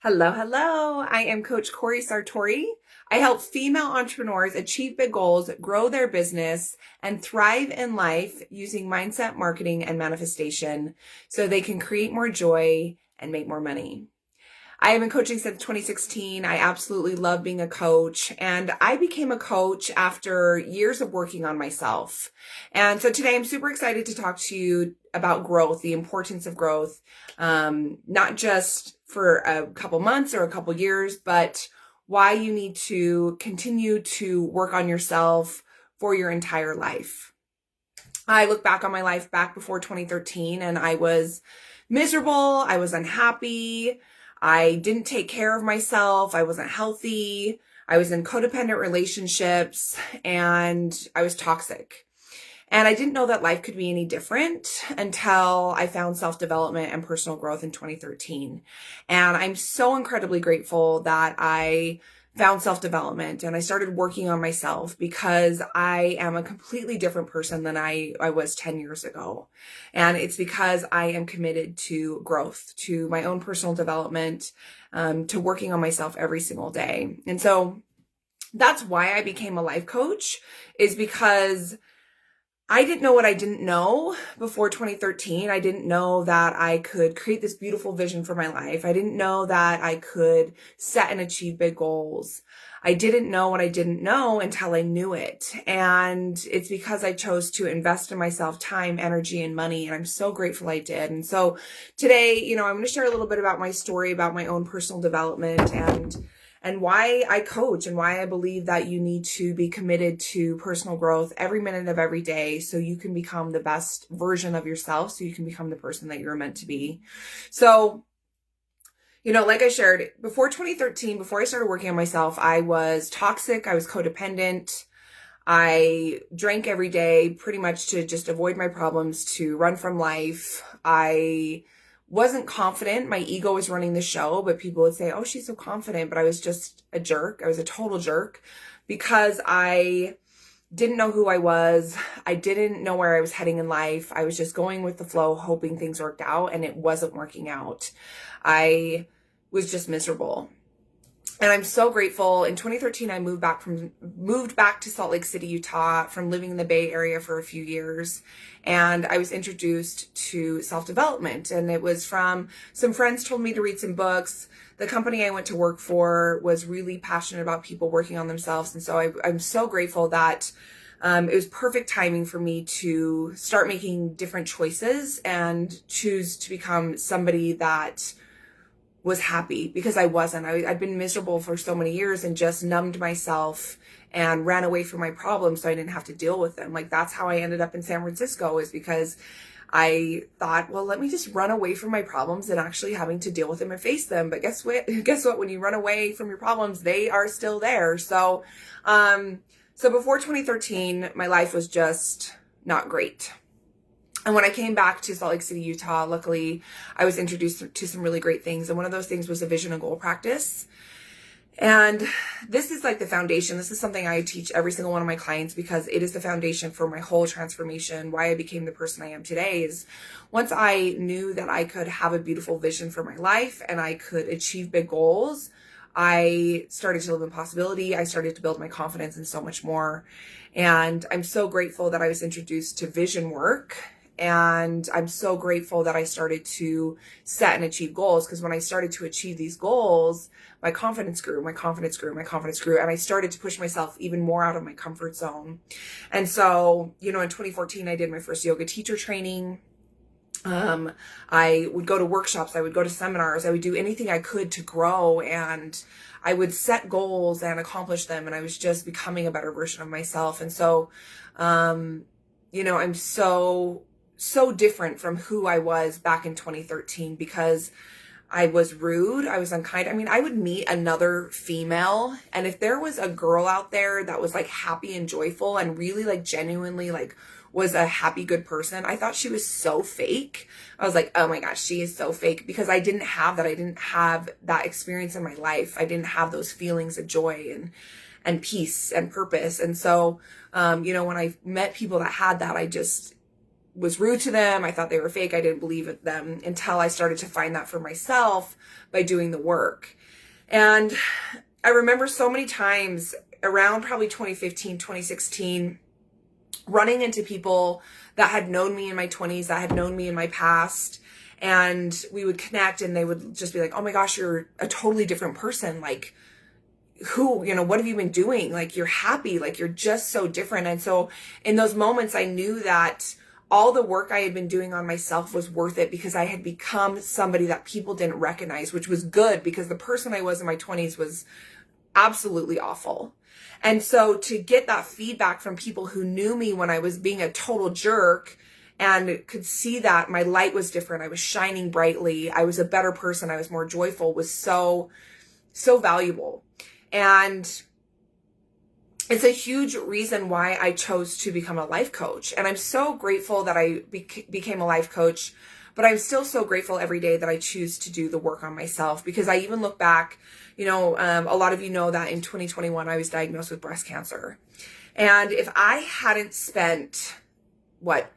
Hello, hello. I am Coach Corey Sartori. I help female entrepreneurs achieve big goals, grow their business, and thrive in life using mindset, marketing, and manifestation so they can create more joy and make more money. I have been coaching since 2016. I absolutely love being a coach, and I became a coach after years of working on myself. And so today I'm super excited to talk to you about growth, the importance of growth, not just for a couple months or a couple years, but why you need to continue to work on yourself for your entire life. I look back on my life back before 2013 and I was miserable. I was unhappy. I didn't take care of myself. I wasn't healthy. I was in codependent relationships and I was toxic. And I didn't know that life could be any different until I found self-development and personal growth in 2013. And I'm so incredibly grateful that I found self-development and I started working on myself because I am a completely different person than I was 10 years ago. And it's because I am committed to growth, to my own personal development, to working on myself every single day. And so that's why I became a life coach, is because I didn't know what I didn't know before 2013. I didn't know that I could create this beautiful vision for my life. I didn't know that I could set and achieve big goals. I didn't know what I didn't know until I knew it. And it's because I chose to invest in myself time, energy, and money. And I'm so grateful I did. And so today, I'm going to share a little bit about my story, about my own personal development and why I coach and why I believe that you need to be committed to personal growth every minute of every day so you can become the best version of yourself, so you can become the person that you're meant to be. So, like I shared, before 2013, before I started working on myself, I was toxic, I was codependent. I drank every day pretty much to just avoid my problems, to run from life. I wasn't confident. My ego was running the show, but people would say, oh, she's so confident. But I was just a jerk. I was a total jerk because I didn't know who I was. I didn't know where I was heading in life. I was just going with the flow, hoping things worked out, and it wasn't working out. I was just miserable. And I'm so grateful. In 2013, I moved back to Salt Lake City, Utah, from living in the Bay Area for a few years. And I was introduced to self-development. And it was from some friends told me to read some books. The company I went to work for was really passionate about people working on themselves. And so I'm so grateful that it was perfect timing for me to start making different choices and choose to become somebody that was happy, because I wasn't. I'd been miserable for so many years and just numbed myself and ran away from my problems so I didn't have to deal with them. Like, that's how I ended up in San Francisco, is because I thought, well, let me just run away from my problems and actually having to deal with them and face them. But guess what? When you run away from your problems, they are still there. So before 2013, my life was just not great. And when I came back to Salt Lake City, Utah, luckily I was introduced to some really great things. And one of those things was a vision and goal practice. And this is like the foundation. This is something I teach every single one of my clients because it is the foundation for my whole transformation. Why I became the person I am today is once I knew that I could have a beautiful vision for my life and I could achieve big goals, I started to live in possibility. I started to build my confidence and so much more. And I'm so grateful that I was introduced to vision work. And I'm so grateful that I started to set and achieve goals, because when I started to achieve these goals, my confidence grew, my confidence grew, my confidence grew. And I started to push myself even more out of my comfort zone. And so, in 2014, I did my first yoga teacher training. I would go to workshops, I would go to seminars, I would do anything I could to grow, and I would set goals and accomplish them. And I was just becoming a better version of myself. And so, I'm so different from who I was back in 2013 because I was rude. I was unkind. I mean, I would meet another female, and if there was a girl out there that was like happy and joyful and really like genuinely like was a happy, good person, I thought she was so fake. I was like, oh my gosh, she is so fake, because I didn't have that. I didn't have that experience in my life. I didn't have those feelings of joy and peace and purpose. And so, when I met people that had that, I just was rude to them. I thought they were fake. I didn't believe in them until I started to find that for myself by doing the work. And I remember so many times around probably 2015, 2016, running into people that had known me in my 20s, that had known me in my past. And we would connect and they would just be like, oh my gosh, you're a totally different person. Like, what have you been doing? Like, you're happy, like you're just so different. And so in those moments, I knew that all the work I had been doing on myself was worth it, because I had become somebody that people didn't recognize, which was good, because the person I was in my 20s was absolutely awful. And so to get that feedback from people who knew me when I was being a total jerk and could see that my light was different, I was shining brightly, I was a better person, I was more joyful, was so, so valuable. And it's a huge reason why I chose to become a life coach. And I'm so grateful that I became a life coach, but I'm still so grateful every day that I choose to do the work on myself, because I even look back, a lot of you know that in 2021, I was diagnosed with breast cancer. And if I hadn't spent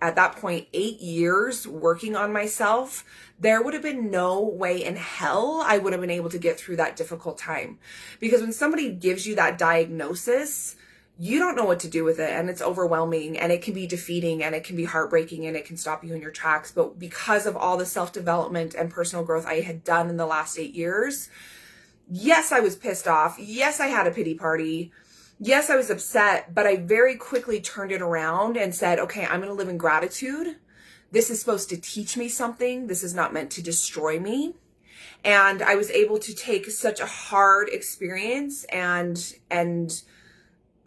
at that point, 8 years working on myself, there would have been no way in hell I would have been able to get through that difficult time. Because when somebody gives you that diagnosis, you don't know what to do with it, and it's overwhelming, and it can be defeating, and it can be heartbreaking, and it can stop you in your tracks. But because of all the self-development and personal growth I had done in the last 8 years, yes, I was pissed off. Yes, I had a pity party. Yes, I was upset, but I very quickly turned it around and said, okay, I'm going to live in gratitude. This is supposed to teach me something. This is not meant to destroy me. And I was able to take such a hard experience and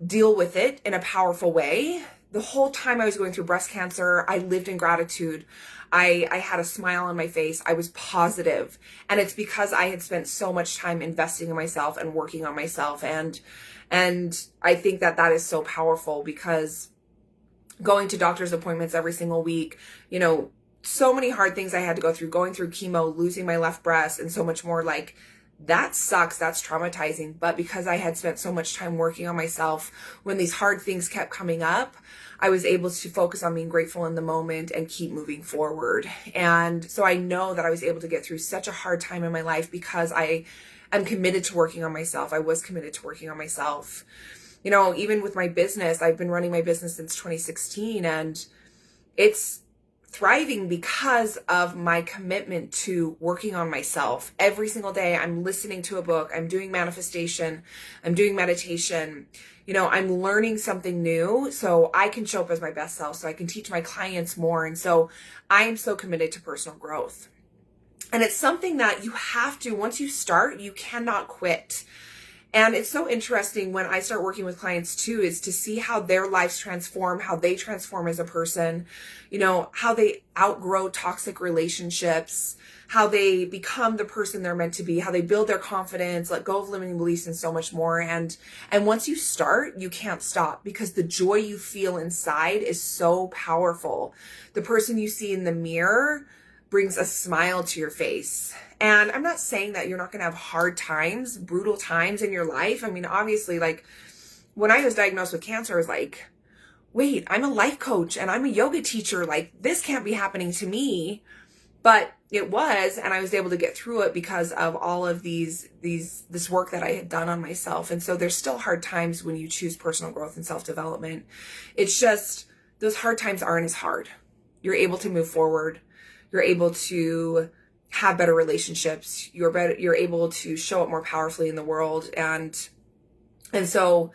deal with it in a powerful way. The whole time I was going through breast cancer, I lived in gratitude. I had a smile on my face. I was positive. And it's because I had spent so much time investing in myself and working on myself. And I think that is so powerful, because going to doctor's appointments every single week, so many hard things I had to go through, going through chemo, losing my left breast, and so much more, like, that sucks. That's traumatizing. But because I had spent so much time working on myself, when these hard things kept coming up, I was able to focus on being grateful in the moment and keep moving forward. And so I know that I was able to get through such a hard time in my life because I'm committed to working on myself. I was committed to working on myself. Even with my business, I've been running my business since 2016, and it's thriving because of my commitment to working on myself. Every single day, I'm listening to a book, I'm doing manifestation, I'm doing meditation. I'm learning something new so I can show up as my best self, so I can teach my clients more. And so I am so committed to personal growth. And it's something that you have to, once you start, you cannot quit. And it's so interesting when I start working with clients too, is to see how their lives transform, how they transform as a person, how they outgrow toxic relationships, how they become the person they're meant to be, how they build their confidence, let go of limiting beliefs, and so much more. And once you start, you can't stop, because the joy you feel inside is so powerful. The person you see in the mirror brings a smile to your face. And I'm not saying that you're not going to have hard times, brutal times in your life. I mean, obviously, like, when I was diagnosed with cancer, I was like, wait, I'm a life coach and I'm a yoga teacher. Like, this can't be happening to me. But it was, and I was able to get through it because of all of this work that I had done on myself. And so there's still hard times when you choose personal growth and self-development. It's just, those hard times aren't as hard. You're able to move forward. You're able to have better relationships. You're able to show up more powerfully in the world. And so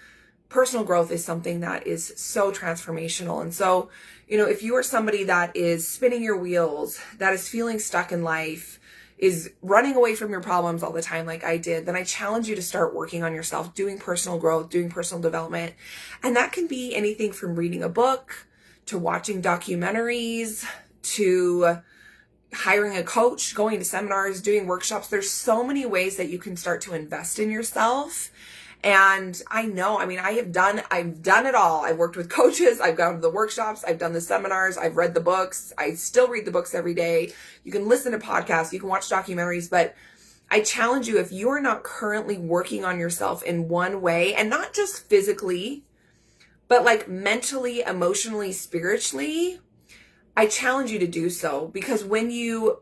personal growth is something that is so transformational. And so, if you are somebody that is spinning your wheels, that is feeling stuck in life, is running away from your problems all the time like I did, then I challenge you to start working on yourself, doing personal growth, doing personal development. And that can be anything from reading a book, to watching documentaries, to hiring a coach, going to seminars, doing workshops. There's so many ways that you can start to invest in yourself. And I've done it all. I've worked with coaches. I've gone to the workshops. I've done the seminars. I've read the books. I still read the books every day. You can listen to podcasts. You can watch documentaries, but I challenge you, if you are not currently working on yourself in one way, and not just physically, but like mentally, emotionally, spiritually, I challenge you to do so, because when you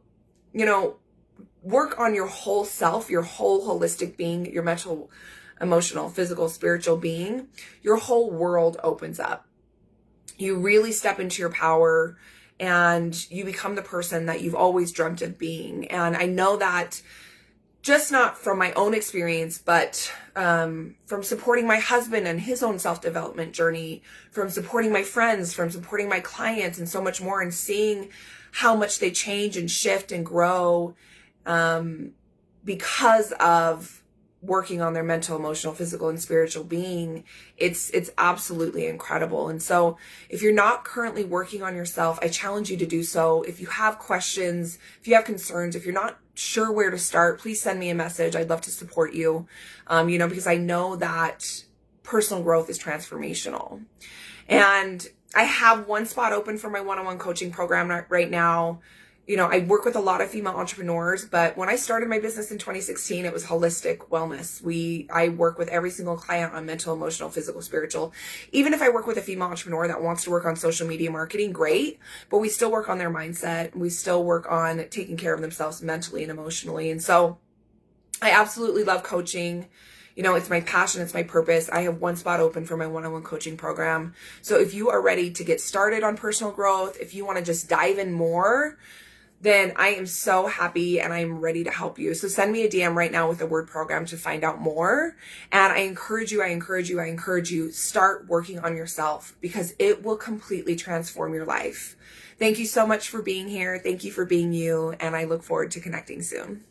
work on your whole self, your whole holistic being, your mental, emotional, physical, spiritual being, your whole world opens up. You really step into your power and you become the person that you've always dreamt of being. And I know that just not from my own experience, but from supporting my husband and his own self-development journey, from supporting my friends, from supporting my clients, and so much more, and seeing how much they change and shift and grow because of working on their mental, emotional, physical, and spiritual being. It's absolutely incredible. And so if you're not currently working on yourself, I challenge you to do so. If you have questions, if you have concerns, if you're not sure where to start, please send me a message. I'd love to support you, because I know that personal growth is transformational. And I have one spot open for my one-on-one coaching program right now. I work with a lot of female entrepreneurs, but when I started my business in 2016, it was holistic wellness. I work with every single client on mental, emotional, physical, spiritual. Even if I work with a female entrepreneur that wants to work on social media marketing, great, but we still work on their mindset. We still work on taking care of themselves mentally and emotionally. And so I absolutely love coaching. It's my passion. It's my purpose. I have one spot open for my one-on-one coaching program. So if you are ready to get started on personal growth, if you want to just dive in more, then I am so happy and I'm ready to help you. So send me a DM right now with the word program to find out more. And I encourage you, start working on yourself, because it will completely transform your life. Thank you so much for being here. Thank you for being you. And I look forward to connecting soon.